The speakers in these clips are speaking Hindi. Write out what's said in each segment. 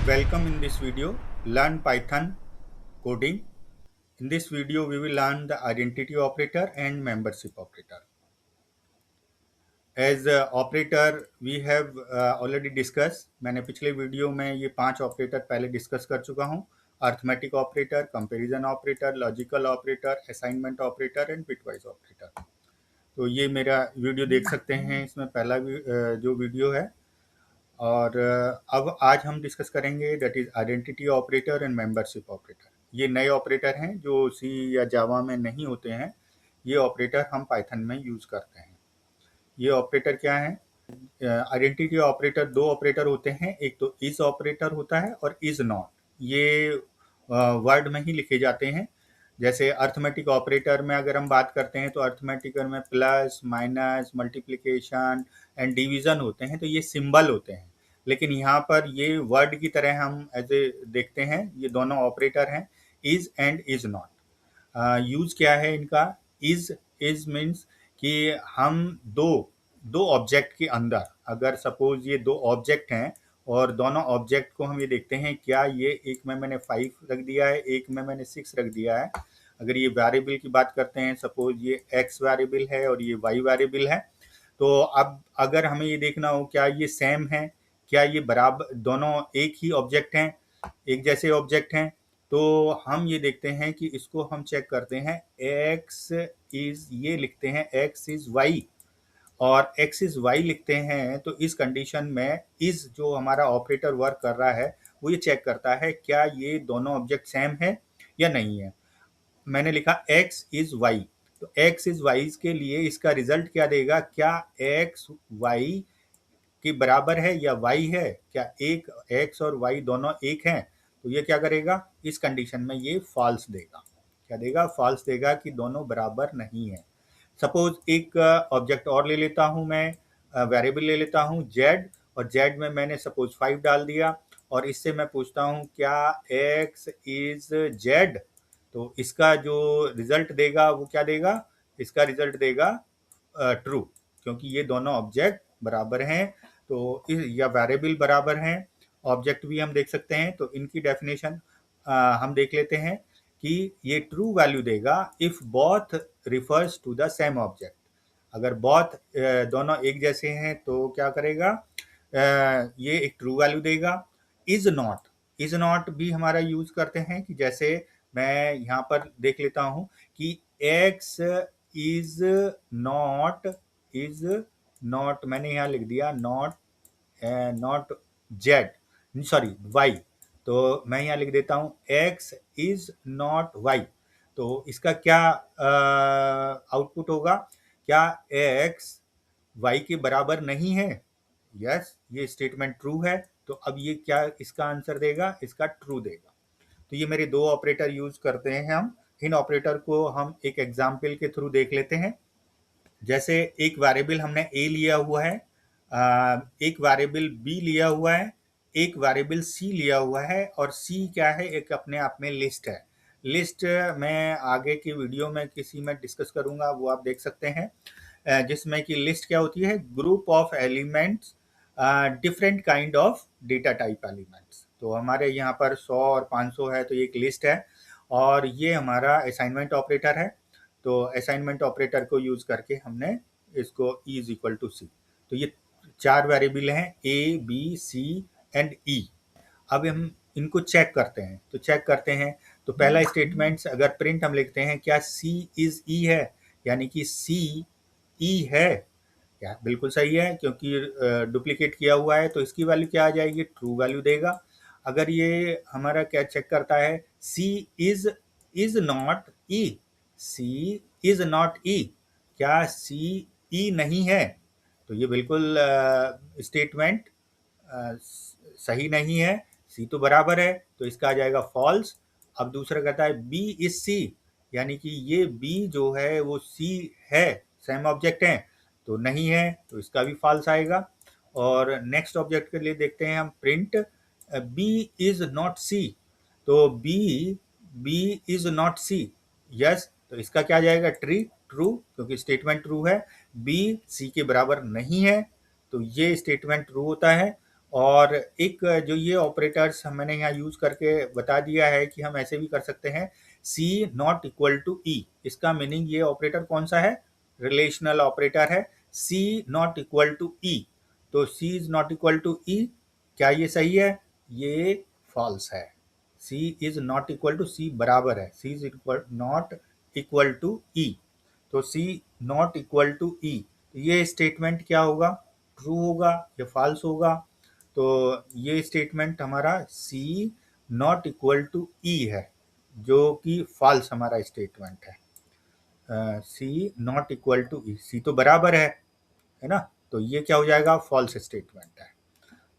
Welcome in this video, learn Python coding. In this video, we will learn the identity operator and membership operator. As operator, we have already discussed. मैंने पिछले वीडियो में ये 5 ऑपरेटर पहले डिस्कस कर चुका हूँ. Arithmetic operator, comparison operator, logical operator, assignment operator and bitwise operator. तो ये मेरा वीडियो देख सकते हैं. इसमें पहला जो वीडियो है. और अब आज हम डिस्कस करेंगे that is identity operator and membership operator. ये नए ऑपरेटर हैं जो सी या जावा में नहीं होते हैं. ये ऑपरेटर हम पाइथन में यूज करते हैं. ये ऑपरेटर क्या है? आइडेंटिटी ऑपरेटर दो ऑपरेटर होते हैं. एक तो इज ऑपरेटर होता है और इज नॉट. ये वर्ड में ही लिखे जाते हैं. जैसे अर्थमेटिक ऑपरेटर में अगर हम बात करते हैं तो अर्थमेटिक में plus, minus, multiplication and division होते हैं. तो ये सिंबल होते हैं. लेकिन यहाँ पर ये वर्ड की तरह हम ऐसे देखते हैं. ये दोनों ऑपरेटर हैं, is and is not. Use क्या है इनका? इज मीन्स कि हम दो ऑब्जेक्ट के अंदर, अगर सपोज ये दो ऑब्जेक्ट हैं और दोनों ऑब्जेक्ट को हम ये देखते हैं क्या ये एक में मैंने 5 रख दिया है, एक में मैंने 6 रख दिया है. अगर ये वेरिएबल की बात करते हैं, सपोज ये x वेरिएबल है और ये y वेरिएबल है. तो अब अगर हमें ये देखना हो क्या ये सेम है, क्या ये बराबर, दोनों एक ही ऑब्जेक्ट हैं, एक जैसे ऑब्जेक्ट हैं. तो हम ये देखते हैं कि इसको हम चेक करते हैं. x इज, ये लिखते हैं x इज y और x इज y लिखते हैं. तो इस कंडीशन में इज जो हमारा ऑपरेटर वर्क कर रहा है वो ये चेक करता है क्या ये दोनों ऑब्जेक्ट सेम है या नहीं है. मैंने लिखा x इज y. तो x इज y के लिए इसका रिजल्ट क्या देगा? क्या x y के बराबर है या y है? क्या एक x और y दोनों एक हैं? तो ये क्या करेगा? इस कंडीशन में ये फॉल्स देगा. क्या देगा? फॉल्स देगा कि दोनों बराबर नहीं है. सपोज एक ऑब्जेक्ट और ले लेता हूं मैं, वेरिएबल ले लेता हूं z, और z में मैंने सपोज 5 डाल दिया और इससे मैं पूछता हूं क्या x इज z. तो इसका जो रिजल्ट देगा वो क्या देगा? इसका रिजल्ट देगा ट्रू, क्योंकि ये दोनों ऑब्जेक्ट बराबर हैं. तो या वेरिएबल बराबर हैं, ऑब्जेक्ट भी हम देख सकते हैं. तो इनकी डेफिनेशन हम देख लेते हैं कि ये ट्रू वैल्यू देगा if both refers to the same object. अगर बोथ दोनों एक जैसे हैं तो क्या करेगा? ये एक ट्रू वैल्यू देगा. इज नॉट भी हमारा यूज करते हैं कि जैसे मैं यहाँ पर देख लेता हूँ कि x इज नॉट मैंने यहाँ लिख दिया नॉट z, सॉरी y. तो मैं यहाँ लिख देता हूँ x इज नॉट y. तो इसका क्या आउटपुट होगा? क्या x y के बराबर नहीं है? यस, ये स्टेटमेंट ट्रू है. तो अब ये क्या इसका आंसर देगा? इसका ट्रू देगा. तो ये मेरे दो ऑपरेटर यूज करते हैं हम. इन ऑपरेटर को हम एक एग्जाम्पल के थ्रू देख लेते हैं. जैसे एक वेरिएबल हमने a लिया हुआ है, एक वेरिएबल b लिया हुआ है, एक वेरिएबल c लिया हुआ है, और c क्या है? एक अपने आप में लिस्ट है. लिस्ट मैं आगे की वीडियो में किसी में डिस्कस करूंगा, वो आप देख सकते हैं. जिसमें कि लिस्ट क्या होती है? Group of elements, different kind of data type elements. तो हमारे यहाँ पर 100 और 500 है, तो ये एक लिस्ट है. और ये हमारा असाइनमेंट ऑपरेटर है. तो असाइनमेंट ऑपरेटर को यूज करके हमने इसको e इज इक्वल टू सी. तो ये 4 वेरिएबल हैं, a, b, c and e. अब हम इनको चेक करते हैं. तो चेक करते हैं. तो पहला स्टेटमेंट अगर प्रिंट हम लिखते हैं क्या c इज e है, यानी कि c e है. क्या बिल्कुल सही है, क्योंकि डुप्लीकेट किया हुआ है. तो इसकी वैल्यू क्या आ जाएगी? ट्रू वैल्यू देगा. अगर ये हमारा क्या चेक करता है? c is not e. c is not e. क्या c e नहीं है? तो ये बिल्कुल स्टेटमेंट सही नहीं है. c तो बराबर है, तो इसका आ जाएगा फॉल्स. अब दूसरा कहता है b इज c, यानी कि ये b जो है वो c है, सेम ऑब्जेक्ट है. तो नहीं है, तो इसका भी फॉल्स आएगा. और नेक्स्ट ऑब्जेक्ट के लिए देखते हैं हम. Print b is not c. तो b is not c. Yes, तो इसका क्या जाएगा? ट्रू, क्योंकि स्टेटमेंट ट्रू है. b c के बराबर नहीं है, तो ये स्टेटमेंट ट्रू होता है. और एक जो ये ऑपरेटर्स मैंने यहाँ यूज़ करके बता दिया है कि हम ऐसे भी कर सकते हैं, सी नॉट इक्वल टू ई। इसका मीनिंग ये ऑपरेटर कौन सा है? रिलेशनल ऑपरेटर है, C not equal to E. तो C is not equal to E, क्या ये सही है? ये फॉल्स है। C is not equal to, C बराबर है, C is equal not equal to E. तो C not equal to E, ये स्टेटमेंट क्या होगा? ट्रू होगा या फॉल्स होगा? तो ये स्टेटमेंट हमारा सी नॉट इक्वल टू ई है, जो कि फॉल्स हमारा स्टेटमेंट है। C not equal to E, सी तो बराबर है ना? तो ये क्या हो जाएगा? फॉल्स स्टेटमेंट है।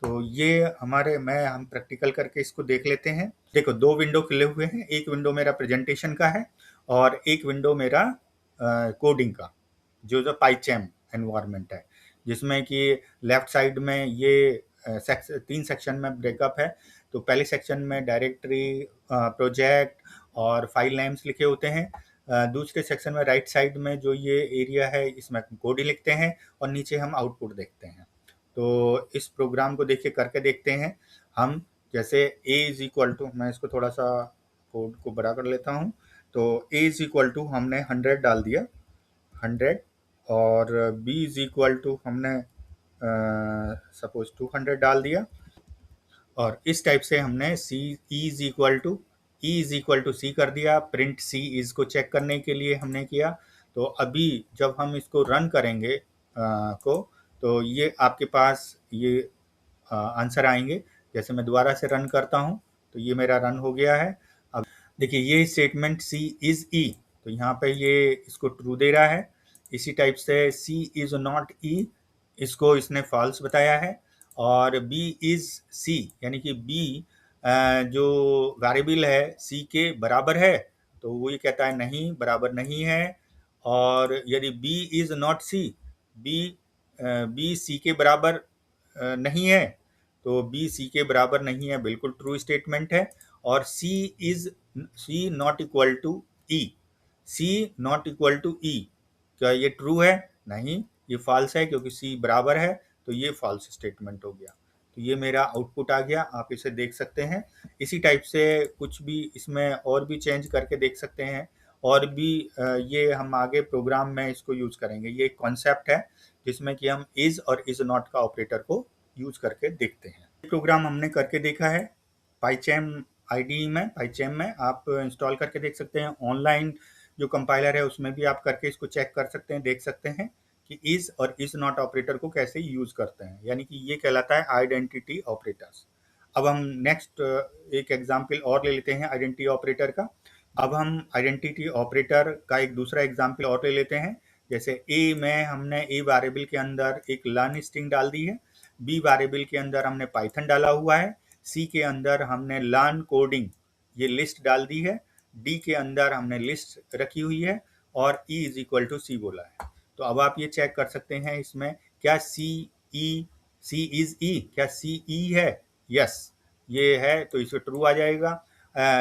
तो ये हमारे हम प्रैक्टिकल करके इसको देख लेते हैं। देखो, दो विंडो खुले हुए हैं, एक विंडो मेरा प्रेजेंटेशन का है और एक विंडो मेरा कोडिंग का, जो पाइचैम एनवायरनमेंट है, जिसमें कि लेफ्ट साइड में ये तीन सेक्शन में ब्रेकअप है। तो पहले सेक्शन में डायरेक्टरी, प्रोजेक्ट और फाइल नेम्स लिखे होते हैं। दूसरे सेक्शन में राइट साइड में जो ये एरिया है, इसमें कोड ही लिखते हैं और नीचे हम आउटपुट देखते हैं। तो इस प्रोग्राम को देखिए, करके देखते हैं हम। जैसे a इज इक्वल टू, मैं इसको थोड़ा सा कोड को बड़ा कर लेता हूँ। तो a इज इक्वल टू हमने 100 डाल दिया, 100, और b इज इक्वल टू हमने सपोज 200 डाल दिया। और इस टाइप से हमने सी इज इक्वल टू सी कर दिया। प्रिंट सी इज को चेक करने के लिए हमने किया। तो अभी जब हम इसको रन करेंगे तो ये आपके पास ये आंसर आएंगे। जैसे मैं दोबारा से रन करता हूँ तो ये मेरा रन हो गया है। अब देखिए, ये स्टेटमेंट सी इज ई, तो यहाँ पे ये इसको ट्रू दे रहा है। इसी टाइप से सी इज नॉट ई, इसको इसने फॉल्स बताया है। और बी इज सी, यानी कि बी जो वेरिएबल है सी के बराबर है, तो वो ये कहता है नहीं, बराबर नहीं है। और यदि B is not C, B B C के बराबर नहीं है, तो बी सी के बराबर नहीं है, बिल्कुल ट्रू स्टेटमेंट है। और C not equal to E, C not equal to E, क्या ये ट्रू है? नहीं, ये फॉल्स है, क्योंकि सी बराबर है, तो ये फॉल्स स्टेटमेंट हो गया। तो ये मेरा आउटपुट आ गया, आप इसे देख सकते हैं। इसी टाइप से कुछ भी इसमें और भी चेंज करके देख सकते हैं। और भी ये हम आगे प्रोग्राम में इसको यूज करेंगे। ये एक कॉन्सेप्ट है जिसमें कि हम इज और इज नॉट का ऑपरेटर को यूज करके देखते हैं। प्रोग्राम हमने करके देखा है पाइचैम आईडी में, पाइचैम में आप इंस्टॉल करके देख सकते हैं। ऑनलाइन जो कंपाइलर है उसमें भी आप करके इसको चेक कर सकते हैं, देख सकते हैं कि इज और इज नॉट ऑपरेटर को कैसे यूज करते हैं, यानी कि ये कहलाता है आइडेंटिटी ऑपरेटर्स। अब हम नेक्स्ट एक एग्जाम्पल और ले लेते हैं आइडेंटिटी ऑपरेटर का। अब हम आइडेंटिटी ऑपरेटर का एक दूसरा एग्जाम्पल और ले लेते हैं। जैसे ए में हमने ए वेरिएबल के अंदर एक लर्न स्ट्रिंग डाल दी है, बी वेरिएबल के अंदर हमने पाइथन डाला हुआ है, सी के अंदर हमने लर्न कोडिंग ये लिस्ट डाल दी है, डी के अंदर हमने लिस्ट रखी हुई है, और ई इज इक्वल टू सी बोला है। तो अब आप ये चेक कर सकते हैं इसमें, क्या सी इज ई, क्या सी ई है? यस, ये है, तो इसे ट्रू आ जाएगा।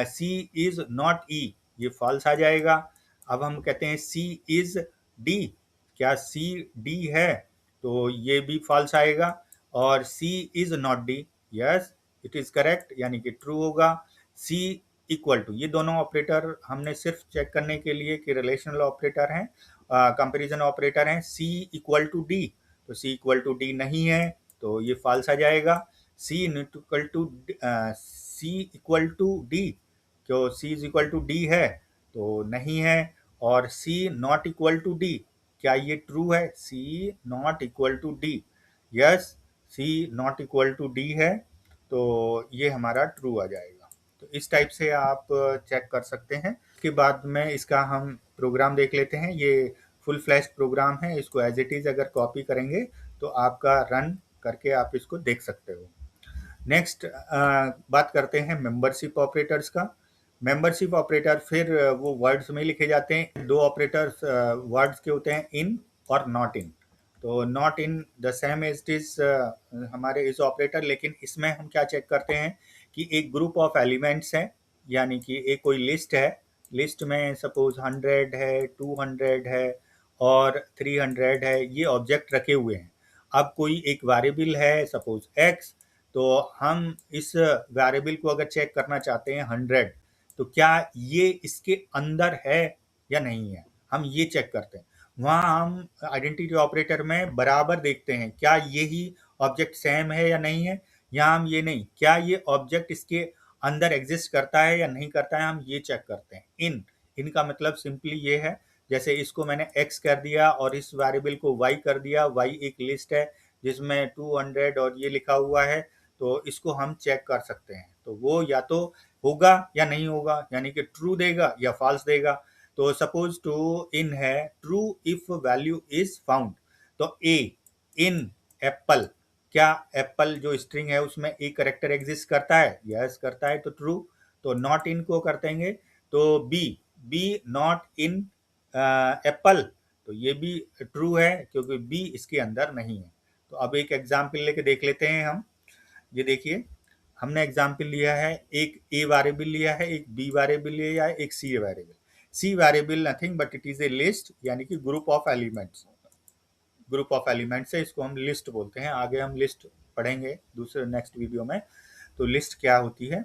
सी इज नॉट ई, ये फॉल्स आ जाएगा। अब हम कहते हैं सी इज डी, क्या सी डी है? तो ये भी फॉल्स आएगा। और C is not D, yes it is correct, यानी कि ट्रू होगा। सी इक्वल टू, ये दोनों ऑपरेटर हमने सिर्फ चेक करने के लिए कि रिलेशनल ऑपरेटर हैं, कंपैरिजन ऑपरेटर हैं। सी इक्वल टू डी, तो सी इक्वल टू डी नहीं है, तो ये फॉल्स आ जाएगा। सी इक्वल टू डी, क्यों C is equal to D है? तो नहीं है। और C not equal to D, क्या ये ट्रू है? C not equal to D, yes C not equal to D है, तो ये हमारा ट्रू आ जाएगा। तो इस टाइप से आप चेक कर सकते हैं। इसके बाद में इसका हम प्रोग्राम देख लेते हैं। ये फुल फ्लैश प्रोग्राम है, इसको एज इट इज़ अगर कॉपी करेंगे तो आपका रन करके आप इसको देख सकते हो। नेक्स्ट बात करते हैं मेंबरशिप ऑपरेटर्स का। मेंबरशिप ऑपरेटर फिर वो वर्ड्स में लिखे जाते हैं। दो ऑपरेटर्स वर्ड्स के होते हैं, इन और नॉट इन। तो not in the same as it is हमारे इस ऑपरेटर, लेकिन इसमें हम क्या चेक करते हैं कि एक ग्रुप ऑफ एलिमेंट्स है, यानी कि एक कोई लिस्ट है, लिस्ट में सपोज 100 है, 200 है और 300 है, ये ऑब्जेक्ट रखे हुए हैं। अब कोई एक वेरिएबल है सपोज x, तो हम इस वेरिएबल को अगर चेक करना चाहते हैं 100, तो क्या ये इसके अंदर है या नहीं है, हम ये चेक करते हैं। वहाँ हम आइडेंटिटी ऑपरेटर में बराबर देखते हैं क्या यही ऑब्जेक्ट सेम है या नहीं है। यहाँ हम ये नहीं, क्या ये ऑब्जेक्ट इसके अंदर एग्जिस्ट करता है या नहीं करता है, हम ये चेक करते हैं। इन का मतलब सिंपली ये है, जैसे इसको मैंने x कर दिया और इस वेरिएबल को y कर दिया। y एक लिस्ट है जिसमें 200 और ये लिखा हुआ है, तो इसको हम चेक कर सकते हैं। तो वो या तो होगा या नहीं होगा, यानी कि ट्रू देगा या फॉल्स देगा। तो सपोज टू इन है true if value is found, तो ए इन एप्पल, क्या एप्पल जो स्ट्रिंग है उसमें एक करेक्टर एग्जिस्ट करता है, यस करता है, तो ट्रू। तो नॉट इन को कर देंगे, तो बी नॉट इन एप्पल, तो ये भी ट्रू है क्योंकि बी इसके अंदर नहीं है। तो अब एक एग्जाम्पल लेके देख लेते हैं हम। ये देखिए, हमने एग्जाम्पल लिया है, एक ए वेरिएबल लिया है, एक बी वेरिएबल लिया है, एक C variable. C variable nothing but it is a list, यानी कि group of elements. Group of elements है, इसको हम लिस्ट बोलते हैं। आगे हम लिस्ट पढ़ेंगे दूसरे नेक्स्ट वीडियो में, तो लिस्ट क्या होती है।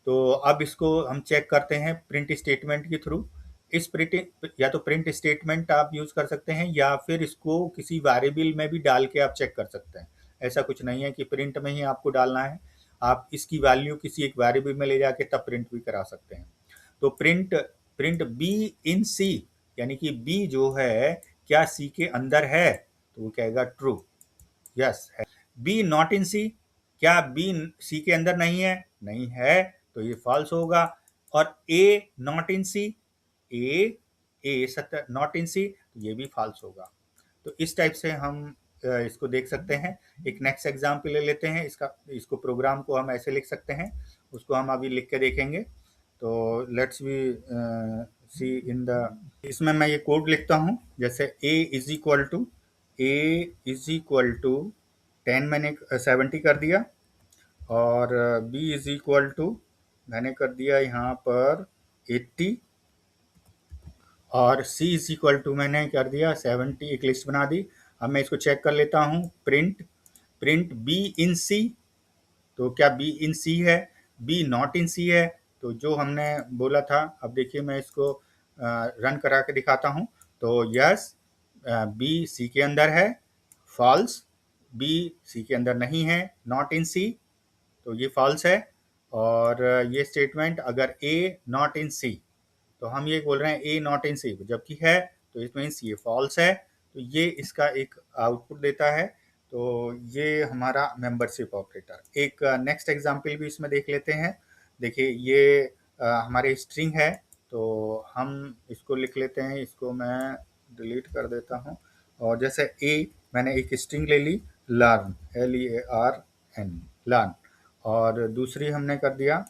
तो अब इसको हम चेक करते हैं प्रिंट स्टेटमेंट के थ्रू। इस प्रिंट या तो प्रिंट स्टेटमेंट आप यूज कर सकते हैं या फिर इसको किसी वेरिएबल में भी डाल के आप चेक कर सकते हैं। ऐसा कुछ नहीं है कि प्रिंट में ही आपको डालना है, आप इसकी वैल्यू किसी एक वेरिएबल में ले जाके तब प्रिंट भी करा सकते हैं। तो प्रिंट बी इन सी, यानी कि बी जो है क्या सी के अंदर है, तो वो कहेगा ट्रू, यस है। बी नॉट इन सी, क्या बी सी के अंदर नहीं है, नहीं है, तो ये फॉल्स होगा। और ए not in C, A not in सी, ये भी फॉल्स होगा। तो इस टाइप से हम इसको देख सकते हैं। एक नेक्स्ट एग्जाम्पल ले लेते हैं, इसको प्रोग्राम को हम ऐसे लिख सकते हैं, उसको हम अभी लिख के देखेंगे। तो let's we see in the, इसमें मैं ये कोड लिखता हूँ, जैसे a इज इक्वल टू 10 मैंने 70 कर दिया, और b इज इक्वल टू मैंने कर दिया यहाँ पर 80, और c इज इक्वल टू मैंने कर दिया 70, एक लिस्ट बना दी। अब मैं इसको चेक कर लेता हूँ, प्रिंट b इन c, तो क्या b इन c है, b नॉट इन c है, तो जो हमने बोला था। अब देखिए मैं इसको रन करा के दिखाता हूँ। तो यस, b c के अंदर है, फॉल्स, b c के अंदर नहीं है, नॉट इन c, तो ये फॉल्स है। और ये स्टेटमेंट अगर a नॉट इन c, तो हम ये बोल रहे हैं a नॉट इन c, जबकि है, तो इट मीन्स ये फॉल्स है। तो ये इसका एक आउटपुट देता है। तो ये हमारा मेंबरशिप ऑपरेटर। एक नेक्स्ट एग्जांपल भी इसमें देख लेते हैं। देखिए ये हमारे स्ट्रिंग है, तो हम इसको लिख लेते हैं, इसको मैं डिलीट कर देता हूँ। और जैसे a मैंने एक स्ट्रिंग ले ली, लर्न, LEARN, लर्न, और दूसरी हमने कर दिया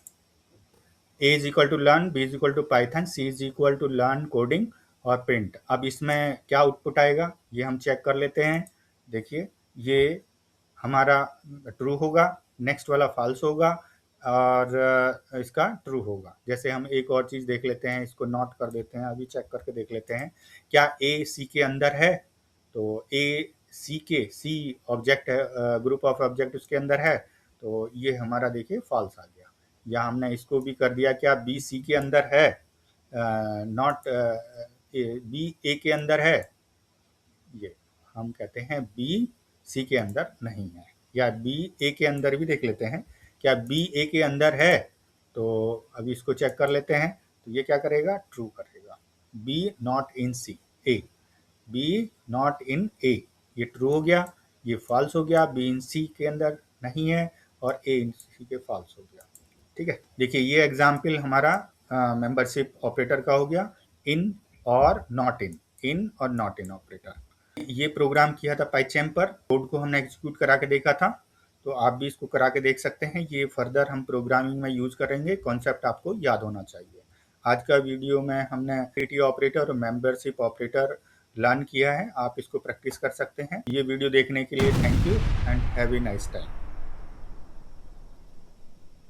a is equal to learn, b is equal to Python, c is equal to learn coding और प्रिंट। अब इसमें क्या आउटपुट आएगा ये हम चेक कर लेते हैं। देखिए ये हमारा ट्रू होगा, नेक्स्ट वाला फॉल्स होगा, और इसका ट्रू होगा। जैसे हम एक और चीज़ देख लेते हैं, इसको नोट कर देते हैं, अभी चेक करके देख लेते हैं क्या a c के अंदर है। तो a c ऑब्जेक्ट है, ग्रुप ऑफ ऑब्जेक्ट उसके अंदर है, तो ये हमारा देखिए फॉल्स आ गया। या हमने इसको भी कर दिया क्या बी सी के अंदर है, नॉट बी ए के अंदर है, ये हम कहते हैं बी सी के अंदर नहीं है। या बी ए के अंदर भी देख लेते हैं, क्या बी ए के अंदर है, तो अभी इसको चेक कर लेते हैं। तो ये क्या करेगा, ट्रू करेगा। B not in C, A, B not in A, ये ट्रू हो गया। ये फॉल्स हो गया, बी इन सी के अंदर नहीं है, और ए इन सी के फॉल्स हो गया। ठीक है, देखिए ये एग्जाम्पल हमारा मेंबरशिप ऑपरेटर का हो गया, इन और नॉट इन और नॉट इन ऑपरेटर। ये प्रोग्राम किया था पाइथन पर, कोड को हमने एग्जीक्यूट करा के देखा था, तो आप भी इसको करा के देख सकते हैं। ये फर्दर हम प्रोग्रामिंग में यूज करेंगे, कॉन्सेप्ट आपको याद होना चाहिए। आज का वीडियो में हमने आइडेंटिटी ऑपरेटर और मेंबरशिप ऑपरेटर लर्न किया है, आप इसको प्रैक्टिस कर सकते हैं। ये वीडियो देखने के लिए thank you and have a nice time.